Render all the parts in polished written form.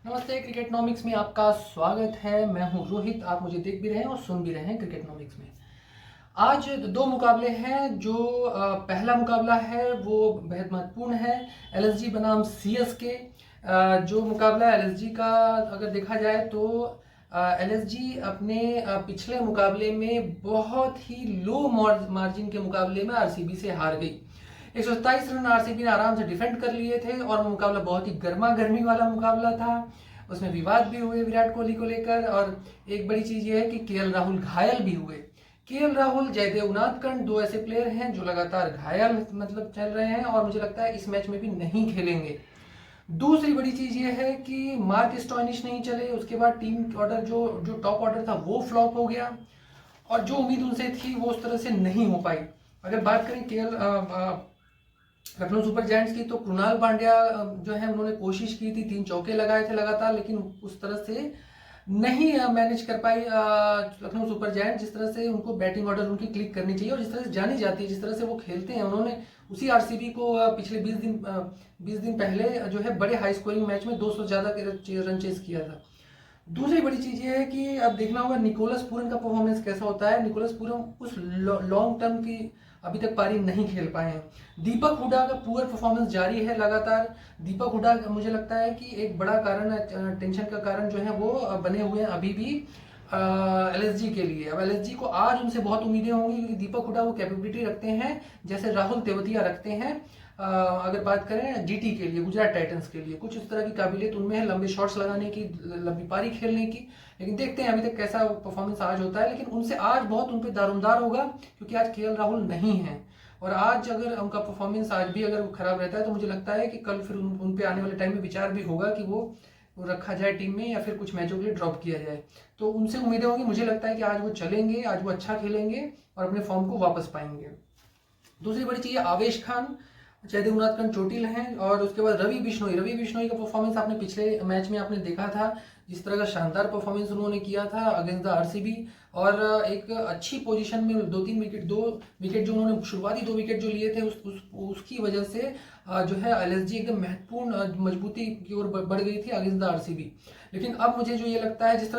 नमस्ते, क्रिकेटनॉमिक्स में आपका स्वागत है। मैं हूं रोहित। आप मुझे देख भी रहे हैं और सुन भी रहे हैं क्रिकेटनॉमिक्स में। आज दो मुकाबले हैं। जो पहला मुकाबला है वो बेहद महत्वपूर्ण है, एलएसजी बनाम सीएसके। जो मुकाबला एलएसजी का अगर देखा जाए तो एलएसजी अपने पिछले मुकाबले में बहुत ही लो मार्जिन के मुकाबले में आरसीबी से हार गई। 127 रन आरसीबी ने आराम से डिफेंड कर लिए थे और वो मुकाबला बहुत ही गर्मा गर्मी वाला मुकाबला था। उसमें विवाद भी हुए विराट कोहली को लेकर, और एक बड़ी चीज ये है कि केएल राहुल घायल भी हुए। केएल राहुल, जयदेव उनादकंड, दो ऐसे प्लेयर हैं जो लगातार घायल चल रहे हैं और मुझे लगता है इस मैच में भी नहीं खेलेंगे। दूसरी बड़ी चीज ये है कि मार्क स्टोइनिस नहीं चले। उसके बाद टीम ऑर्डर जो जो टॉप ऑर्डर था वो फ्लॉप हो गया और जो उम्मीद उनसे थी वो उस तरह से नहीं हो पाई। अगर बात करें केएल लखनऊ सुपर जायंट्स की, तो कृणाल पांड्या जो है उन्होंने कोशिश की थी, 3 चौके लगाए थे लगातार, लेकिन उस तरह से नहीं मैनेज कर पाई लखनऊ सुपर जायंट। जिस तरह से उनको बैटिंग ऑर्डर उनकी क्लिक करनी चाहिए और जिस तरह से जानी जाती है, जिस तरह से वो खेलते हैं, उन्होंने उसी आरसीबी को पिछले 20 दिन पहले जो है बड़े हाई स्कोरिंग मैच में 200 ज्यादा रन चेस किया था। दूसरी बड़ी चीज ये है कि अब देखना होगा निकोलस पूरन का परफॉर्मेंस कैसा होता है। निकोलस पूरन उस लॉन्ग टर्म की अभी तक पारी नहीं खेल पाए हैं। दीपक हुडा का पुअर परफॉर्मेंस जारी है लगातार। दीपक हुडा मुझे लगता है कि एक बड़ा कारण, टेंशन का कारण जो है वो बने हुए हैं अभी भी एलएसजी के लिए। अब एलएसजी को आज उनसे बहुत उम्मीदें होंगी क्योंकि दीपक हुडा वो कैपेबिलिटी रखते हैं जैसे राहुल तेवतिया रखते हैं। अगर बात करें जीटी के लिए, गुजरात टाइटंस के लिए, कुछ इस तरह की काबिलियत उनमें है, लंबे शॉट्स लगाने की, लंबी पारी खेलने की। लेकिन देखते हैं अभी तक कैसा परफॉर्मेंस आज होता है। लेकिन उनसे आज बहुत उन पर दारोमदार होगा क्योंकि आज केएल राहुल नहीं है। और आज अगर उनका परफॉर्मेंस आज भी अगर खराब रहता है तो मुझे लगता है कि कल फिर उन पे आने वाले टाइम में विचार भी होगा कि वो रखा जाए टीम में या फिर कुछ मैचों के लिए ड्रॉप किया जाए। तो उनसे उम्मीदें होंगी। मुझे लगता है कि आज वो चलेंगे, आज वो अच्छा खेलेंगे और अपने फॉर्म को वापस पाएंगे। दूसरी बड़ी चीज है आवेश खान, जयदेव उनादकंड चोटिल हैं, और उसके बाद रवि बिश्नोई का परफॉर्मेंस आपने पिछले मैच में आपने देखा था, जिस तरह का शानदार परफॉर्मेंस उन्होंने किया था अगेंस्ट द आरसीबी। और एक अच्छी पोजीशन में दो विकेट जो उन्होंने शुरुआती 2 विकेट जो लिए थे उसकी वजह से जो है एलएसजी एकदम महत्वपूर्ण मजबूती की ओर बढ़ गई थी अगेंस्ट द आरसीबी। लेकिन अब मुझे जो ये लगता है जिस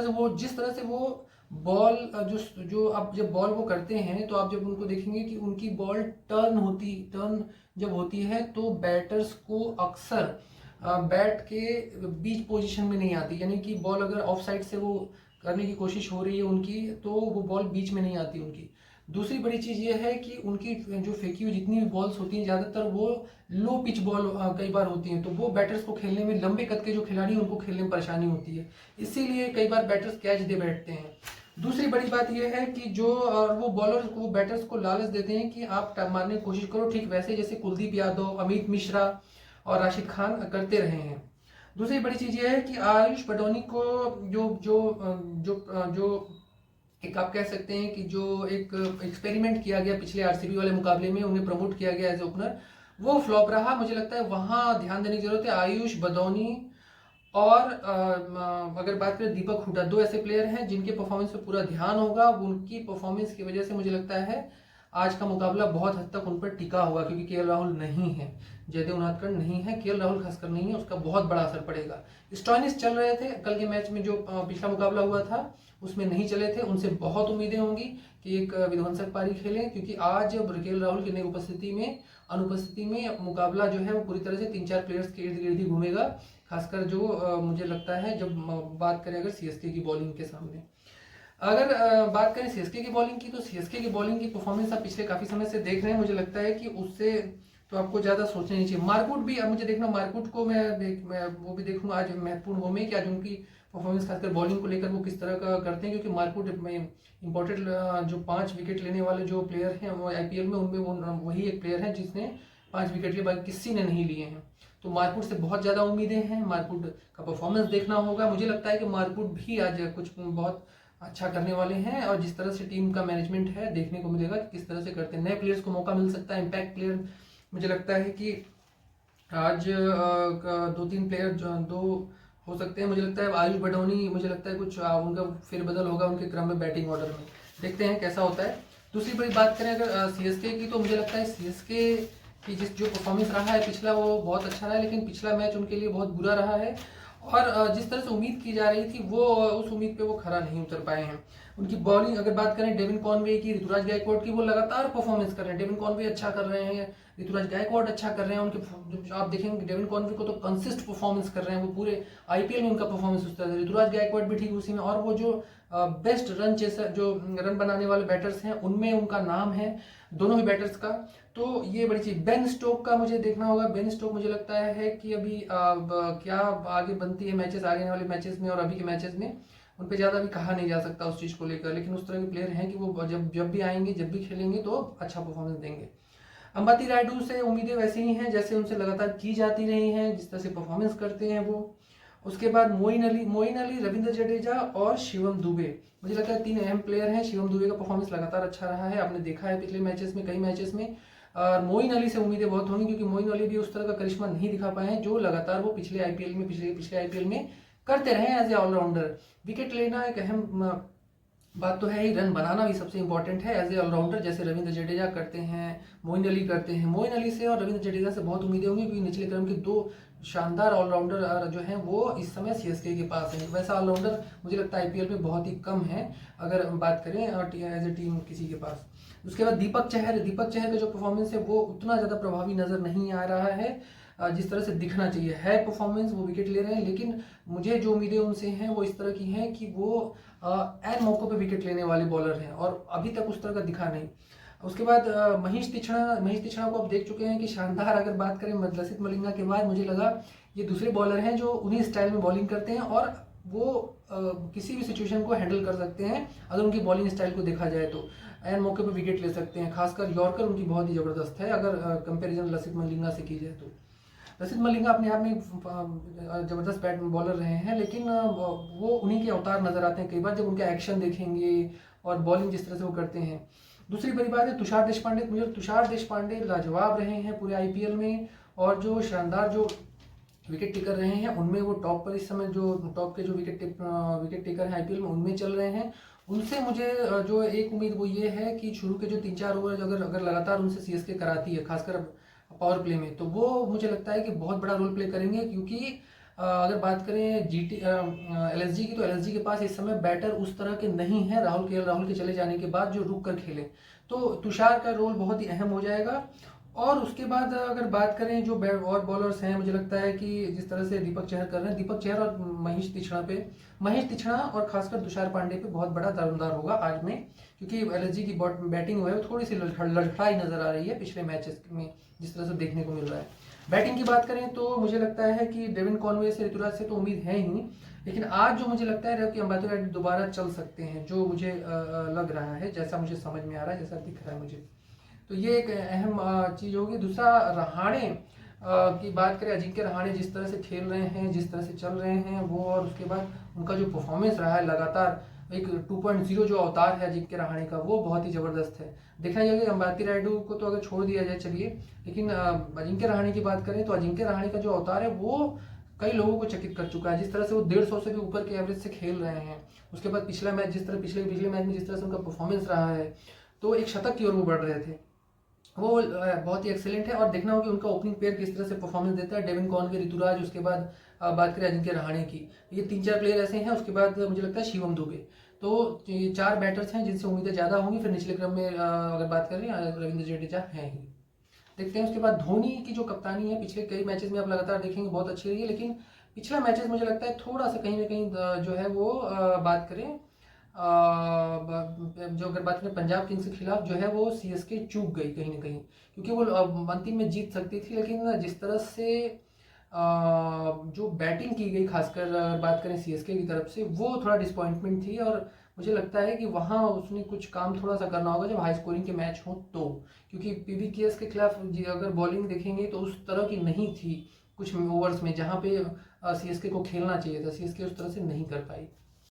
तरह से वो बॉल जो अब जब बॉल वो करते हैं तो आप जब उनको देखेंगे कि उनकी बॉल टर्न जब होती है तो बैटर्स को अक्सर बैट के बीच पोजीशन में नहीं आती, यानी कि बॉल अगर ऑफ साइड से वो करने की कोशिश हो रही है उनकी तो वो बॉल बीच में नहीं आती उनकी। दूसरी बड़ी चीज ये है कि उनकी जो फेंकी हुई जितनी भी बॉल्स होती हैं ज्यादातर वो लो पिच बॉल कई बार होती हैं, तो वो बैटर्स को खेलने में, लंबे कद के जो खिलाड़ी हैं उनको खेलने में परेशानी होती है, इसीलिए कई बार बैटर्स कैच दे बैठते हैं। दूसरी बड़ी बात यह है कि जो वो बॉलर वो बैटर्स को लालच देते हैं कि आप मारने की कोशिश करो, ठीक वैसे जैसे कुलदीप यादव, अमित मिश्रा और राशिद खान करते रहे हैं। दूसरी बड़ी चीज यह है कि आयुष बडोनी को जो जो जो जो एक आप कह सकते हैं कि जो एक एक्सपेरिमेंट किया गया पिछले आरसीबी वाले मुकाबले में, उन्हें प्रमोट किया गया एज ओपनर, वो फ्लॉप रहा। मुझे लगता है वहां ध्यान देने की जरूरत है। आयुष बदौनी और अगर बात करें दीपक हुडा, 2 ऐसे प्लेयर हैं जिनके परफॉर्मेंस पे पूरा ध्यान होगा। उनकी परफॉर्मेंस की वजह से मुझे लगता है आज का मुकाबला बहुत हद तक उन पर टिका हुआ, क्योंकि केएल राहुल नहीं है, जयदेव उनादकंड नहीं है, केएल राहुल खासकर नहीं है, उसका बहुत बड़ा असर पड़ेगा। स्टोइनिस चल रहे थे कल के मैच में, जो पिछला मुकाबला हुआ था उसमें नहीं चले थे। उनसे बहुत उम्मीदें होंगी कि एक विध्वंसक पारी खेलें, क्योंकि आज केएल राहुल की अनुपस्थिति में मुकाबला जो है वो पूरी तरह से 3-4 प्लेयर्स के इर्द गिर्द ही घूमेगा। खासकर जो मुझे लगता है जब बात करें अगर सीएसके की बॉलिंग के सामने, अगर बात करें सीएसके की बॉलिंग की, तो सीएसके की बॉलिंग की परफॉर्मेंस आप पिछले काफी समय से देख रहे हैं। मुझे लगता है कि उससे तो आपको ज्यादा सोचना नहीं चाहिए। मार्कवुड भी अब मुझे देखना, मार्कवुड को मैं वो भी देखूंगा आज महत्वपूर्ण वो में कि आज उनकी परफॉर्मेंस खासकर बॉलिंग को लेकर वो किस तरह का करते हैं, क्योंकि मार्कवुड में इंपॉर्टेंट जो 5 विकेट लेने वाले जो प्लेयर हैं वो आईपीएल में, उनमें वो वही एक प्लेयर है जिसने 5 विकेट लिए, बाकी किसी ने नहीं लिए हैं। तो मार्कवुड से बहुत ज्यादा उम्मीदें हैं। मार्कवुड का परफॉर्मेंस देखना होगा। मुझे लगता है कि मार्कवुड भी आज कुछ बहुत अच्छा करने वाले हैं और जिस तरह से टीम का मैनेजमेंट है देखने को मिलेगा कि किस तरह से करते हैं। नए प्लेयर्स को मौका मिल सकता है, इम्पैक्ट प्लेयर। मुझे लगता है कि आज 2-3 प्लेयर दो हो सकते हैं। मुझे लगता है आयुष बडोनी, मुझे लगता है कुछ उनका फेरबदल होगा उनके क्रम में बैटिंग ऑर्डर में, देखते हैं कैसा होता है। दूसरी बड़ी बात करें अगर सीएसके की, तो मुझे लगता है सीएसके की जो परफॉर्मेंस रहा है पिछला वो बहुत अच्छा रहा है, लेकिन पिछला मैच उनके लिए बहुत बुरा रहा है और जिस तरह से उम्मीद की जा रही थी वो उस उम्मीद पे वो खरा नहीं उतर पाए हैं। उनकी बॉलिंग अगर बात करें डेविन कॉनवे की, ऋतुराज गायकवाड़ की, वो लगातार परफॉर्मेंस कर रहे हैं। डेविन कॉनवे अच्छा कर रहे हैं, ऋतुराज गायकवाड़ अच्छा कर रहे हैं। उनके आप देखेंगे डेविन कॉनवे को तो कंसिस्ट परफॉर्मेंस कर रहे हैं, वो पूरे आईपीएल में उनका परफॉर्मेंस उस तरह से। ऋतुराज गायकवाड़ भी ठीक उसी में, और वो जो बेस्ट रन चेसर, जो रन बनाने वाले बैटर्स हैं उनमें उनका नाम है, दोनों ही बैटर्स का। तो ये बड़ी चीज। बेन स्टोक का मुझे देखना होगा। बेन स्टोक मुझे लगता है कि अभी क्या आगे बनती है मैचेस, आगे वाले मैचेस में और अभी के मैचेस में उन पे ज़्यादा भी कहा नहीं जा सकता उस चीज़ को लेकर, लेकिन उस तरह के प्लेयर हैं कि वो जब जब भी आएंगे, जब भी खेलेंगे तो अच्छा परफॉर्मेंस देंगे। अंबाती रायडू से उम्मीदें वैसी ही हैं जैसे उनसे लगातार की जाती रही हैं, जिस तरह से परफॉर्मेंस करते हैं वो। उसके बाद मोइन अली, रविंद्र जडेजा और शिवम दुबे, मुझे लगता है 3 अहम प्लेयर हैं। शिवम दुबे का परफॉर्मेंस लगातार अच्छा रहा है, आपने देखा है पिछले मैचेस में, कई मैचेस में। और मोइन अली से उम्मीदें बहुत होंगी, क्योंकि मोइन अली भी उस तरह का करिश्मा नहीं दिखा पाए हैं जो लगातार वो पिछले आईपीएल में, पिछले आईपीएल में करते रहे एज ए ऑलराउंडर। विकेट लेना एक अहम बात तो है ही, रन बनाना भी सबसे इंपॉर्टेंट है एज ए ऑलराउंडर, जैसे रविंद्र जडेजा करते हैं, मोइन अली करते हैं। मोइन अली से और रविंद्र जडेजा से बहुत उम्मीदें होंगी, क्योंकि निचले क्रम के 2 शानदार ऑलराउंडर जो हैं वो इस समय सीएसके के पास हैं। वैसा ऑलराउंडर मुझे लगता है आईपीएल में बहुत ही कम है, अगर बात करें एज ए टीम किसी के पास। उसके बाद दीपक चहर का जो परफॉर्मेंस है वो उतना ज़्यादा प्रभावी नज़र नहीं आ रहा है जिस तरह से दिखना चाहिए। है परफॉर्मेंस, वो विकेट ले रहे हैं, लेकिन मुझे जो उम्मीदें उनसे हैं वो इस तरह की हैं कि वो एन मौकों पे विकेट लेने वाले बॉलर हैं, और अभी तक उस तरह का दिखा नहीं। उसके बाद महेश तीक्ष्णा को आप देख चुके हैं कि शानदार, अगर बात करें लसित मलिंगा के बाद, मुझे लगा ये दूसरे बॉलर हैं जो उन्हीं स्टाइल में बॉलिंग करते हैं और वो किसी भी सिचुएशन को हैंडल कर सकते हैं अगर उनकी बॉलिंग स्टाइल को देखा जाए तो। एन मौके पर विकेट ले सकते हैं, खासकर यॉर्कर उनकी बहुत ही ज़बरदस्त है अगर कंपैरिजन लसित मलिंगा से की जाए तो। लसित मलिंगा अपने आप में जबरदस्त बैट बॉलर रहे हैं, लेकिन वो उन्हीं के अवतार नजर आते हैं कई बार जब उनका एक्शन देखेंगे और बॉलिंग जिस तरह से वो करते हैं। दूसरी बड़ी बात है तुषार देशपांडे। मुझे तुषार देशपांडे लाजवाब रहे हैं पूरे आईपीएल में, और जो शानदार जो विकेट टेकर रहे हैं उनमें वो टॉप पर इस समय जो टॉप के जो विकेट टेकर हैं आईपीएल में उनमें चल रहे हैं। उनसे मुझे जो एक उम्मीद वो ये है कि शुरू के जो 3-4 ओवर अगर लगातार उनसे सीएसके कराती है, खासकर पावर प्ले में, तो वो मुझे लगता है कि बहुत बड़ा रोल प्ले करेंगे। क्योंकि अगर बात करें एलएसजी की, तो एलएसजी के पास इस समय बैटर उस तरह के नहीं है राहुल के चले जाने के बाद जो रुक कर खेले, तो तुषार का रोल बहुत ही अहम हो जाएगा। और उसके बाद अगर बात करें जो और बॉलर्स हैं, मुझे लगता है कि जिस तरह से दीपक चहर कर रहे हैं, दीपक चहर और महेश तीक्ष्णा और खासकर तुषार पांडे पे बहुत बड़ा दारोमदार होगा आज में, क्योंकि एलएसजी की बैटिंग है वो थोड़ी सी लड़खड़ाई नजर आ रही है पिछले मैचेस में जिस तरह से देखने को मिल रहा है। बैटिंग की बात करें तो मुझे लगता है कि डेविन कॉनवे से, ऋतुराज से तो उम्मीद है ही, लेकिन आज जो मुझे लगता है कि अंबाती रायडू दोबारा चल सकते हैं, जो मुझे लग रहा है, जैसा मुझे समझ में आ रहा है, जैसा दिख रहा है मुझे, तो ये एक अहम चीज होगी। दूसरा, रहाणे की बात करें, अजिंक्य रहाणे जिस तरह से खेल रहे हैं, जिस तरह से चल रहे हैं वो, और उसके बाद उनका जो परफॉर्मेंस रहा है लगातार, एक 2.0 जो अवतार है अजिंक्य रहाणे का, वो बहुत ही जबरदस्त है। देखना चाहिए कि अंबाती रायडू को तो अगर छोड़ दिया जाए चलिए, लेकिन अजिंक्य रहाणे की बात करें तो अजिंक्य रहाणे का जो अवतार है वो कई लोगों को चकित कर चुका है। जिस तरह से वो 150 से भी ऊपर के एवरेज से खेल रहे हैं, उसके बाद पिछला मैच जिस तरह पिछले मैच में जिस तरह से उनका परफॉर्मेंस रहा है, तो एक शतक की ओर वो बढ़ रहे थे, वो बहुत ही एक्सेलेंट है। और देखना होगा कि उनका ओपनिंग पेयर किस तरह से परफॉर्मेंस देता है, डेविन कॉनवे, ऋतुराज, उसके बाद बात करें अजिंक्य रहाणे की, ये 3-4 प्लेयर ऐसे हैं। उसके बाद मुझे लगता है शिवम दुबे, तो ये 4 बैटर्स हैं जिनसे उम्मीदें ज़्यादा होंगी। फिर निचले क्रम में अगर बात करें रविंद्र जडेजा हैं ही। देखते हैं उसके बाद धोनी की जो कप्तानी है, पिछले कई मैचेस में आप लगातार देखेंगे बहुत अच्छी रही है, लेकिन पिछला मैचेस मुझे लगता है थोड़ा सा कहीं ना कहीं जो है वो बात करें जो अगर बात करें पंजाब किंग्स के खिलाफ जो है वो सीएसके चूक गई कहीं ना कहीं, क्योंकि वो अंतिम में जीत सकती थी, लेकिन जिस तरह से जो बैटिंग की गई, खासकर बात करें सीएसके की तरफ से, वो थोड़ा डिसअपॉइंटमेंट थी। और मुझे लगता है कि वहाँ उसने कुछ काम थोड़ा सा करना होगा जब हाई स्कोरिंग के मैच हो तो, क्योंकि पीबीकेएस के खिलाफ अगर बॉलिंग देखेंगे तो उस तरह की नहीं थी कुछ ओवर्स में जहाँ पे सीएसके को खेलना चाहिए था, सीएसके उस तरह से नहीं कर पाई।